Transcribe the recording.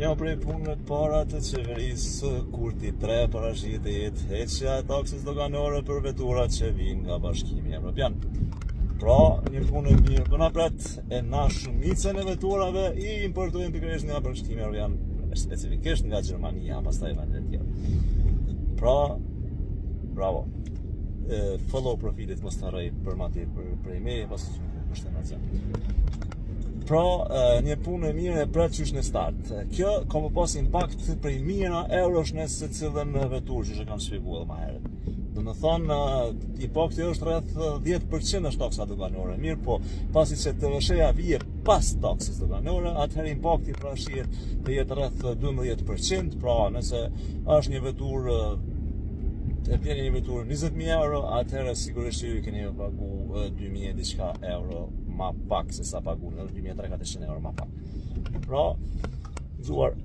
Jo prej punëve të para të qeverisë kurti 3 parashitet heqja e taksës doganore për veturat që vinë nga Bashkimi Evropian. Pra, një punë e mirë për na pret e na shumicën e veturave i importojnë pikërisht nga Bashkimi Evropian, specifikisht nga Gjermania, pastaj vendet tjera. Pra, bravo. Follow profilit mos të harroj për mati prej me, pas është e nacion. Pra, një punë e mirë e pret qysh në start. Kjo ka më pas impakt prej mijëra eurosh në se cilën vetur që kam shpjeguar më herët. Do të thonë, impakti është rreth 10% është taksa doganore. Mirë, po pasi që TVSH-ja vije pas taksës doganore, atëherë impakti pra shihet të jetë rreth 12%. Pra, nëse është një veturë e bjeni një veturë 20.000 euro, atëherë sigurisht që ju keni pagu 2.000 diçka euro ma pak se sa pagu në 2.300 euro ma pak. Pra, gjuar